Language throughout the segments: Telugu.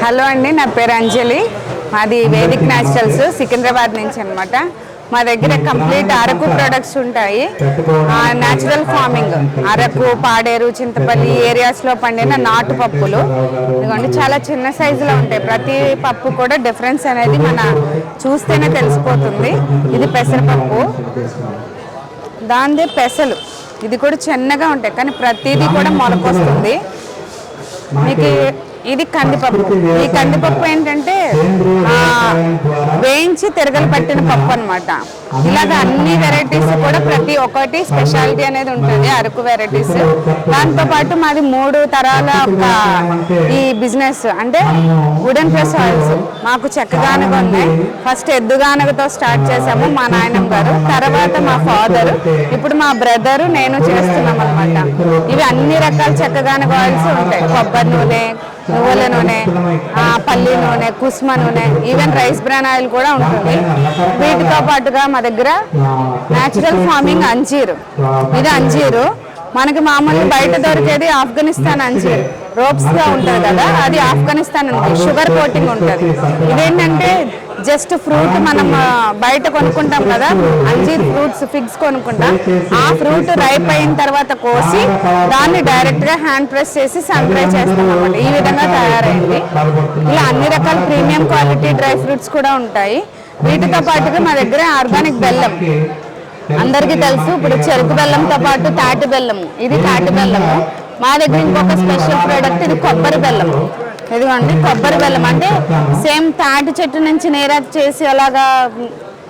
హలో అండి, నా పేరు అంజలి. మాది వేదిక్ న్యాచురల్స్ సికింద్రాబాద్ నుంచి అనమాట. మా దగ్గర కంప్లీట్ అరకు ప్రొడక్ట్స్ ఉంటాయి. న్యాచురల్ ఫార్మింగ్, అరకు, పాడేరు, చింతపల్లి ఏరియాస్లో పండిన నాటు పప్పులు. ఇదిగోండి, చాలా చిన్న సైజులో ఉంటాయి. ప్రతి పప్పు కూడా డిఫరెన్స్ అనేది మన చూస్తేనే తెలిసిపోతుంది. ఇది పెసరపప్పు, దానిదే పెసలు. ఇది కూడా చిన్నగా ఉంటాయి, కానీ ప్రతిదీ కూడా మొలకొస్తుంది. మీకు ఇది కందిపప్పు. ఈ కందిపప్పు ఏంటంటే వేయించి తిరగలు పట్టిన పప్పు అనమాట. ఇలాగ అన్ని వెరైటీస్ కూడా ప్రతి ఒక్కటి స్పెషాలిటీ అనేది ఉంటుంది, అరకు వెరైటీస్. దాంతోపాటు మాది 3 తరాల ఈ బిజినెస్ అంటే వుడెన్ ప్రెస్ ఆయిల్స్. మాకు చెక్కగానగ ఉన్నాయి. ఫస్ట్ ఎద్దుగానగతో స్టార్ట్ చేసాము మా నాయనమ్మ గారు, తర్వాత మా ఫాదర్, ఇప్పుడు మా బ్రదరు, నేను చేస్తున్నాం అనమాట. ఇవి అన్ని రకాల చెక్కగానగ ఆయిల్స్ ఉంటాయి. కొబ్బరి నూనె, నువ్వుల నూనె, పల్లి నూనె, కుస్మ నూనె, ఈవెన్ రైస్ బ్రాన్ ఆయిల్ కూడా ఉంటుంది. వీటితో పాటుగా మా దగ్గర న్యాచురల్ ఫార్మింగ్ అంజీరు. ఇది అంజీరు మనకి మామూలు బయట దొరికేది ఆఫ్ఘనిస్తాన్ అంజీరు, రోప్స్ గా ఉంటుంది కదా, అది ఆఫ్ఘనిస్తాన్ ఉంటుంది. షుగర్ కోటింగ్ ఉంటుంది. ఇదేంటంటే జస్ట్ ఫ్రూట్ మనం బయట కొనుక్కుంటాం కదా, అంజీర్ ఫ్రూట్స్ ఫిగ్స్ కొనుక్కుంటాం. ఆ ఫ్రూట్ రైప్ అయిన తర్వాత కోసి దాన్ని డైరెక్ట్ గా హ్యాండ్ ప్రెస్ చేసి సన్ డ్రై చేస్తాం అన్నమాట. ఈ విధంగా తయారైంది. ఇలా అన్ని రకాల ప్రీమియం క్వాలిటీ డ్రై ఫ్రూట్స్ కూడా ఉంటాయి. వీటితో పాటుగా మా దగ్గర ఆర్గానిక్ బెల్లం. అందరికీ తెలుసు, ఇప్పుడు చెరుకు బెల్లంతో పాటు తాటి బెల్లము. ఇది తాటి బెల్లము. మా దగ్గర ఇంకొక స్పెషల్ ప్రోడక్ట్, ఇది కొబ్బరి బెల్లం. ఇదిగోండి, కొబ్బరి బెల్లం అంటే సేమ్ తాటి చెట్టు నుంచి నేరా చేసి అలాగా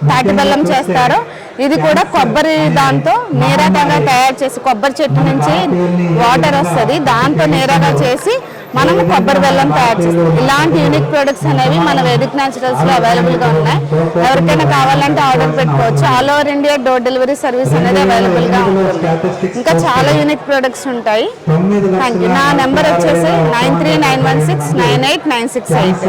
తాటి బెల్లం చేస్తారో, ఇది కూడా కొబ్బరి దాంతో నేరాగా తయారు చేసి, కొబ్బరి చెట్టు నుంచి వాటర్ వస్తుంది, దాంతో నేరాగా చేసి మనం కొబ్బరి బెల్లం తయారు చేస్తాం. ఇలాంటి యూనిక్ ప్రొడక్ట్స్ అనేవి మన వేదిక్ న్యాచురల్స్ లో అవైలబుల్ గా ఉన్నాయి. ఎవరికైనా కావాలంటే ఆర్డర్ పెట్టుకోవచ్చు. All over India door delivery service అనేది అవైలబుల్ గా ఉంటుంది. ఇంకా చాలా యూనిక్ ప్రొడక్ట్స్ ఉంటాయి. Thank you. నా నెంబర్ వచ్చేసి 9391698968.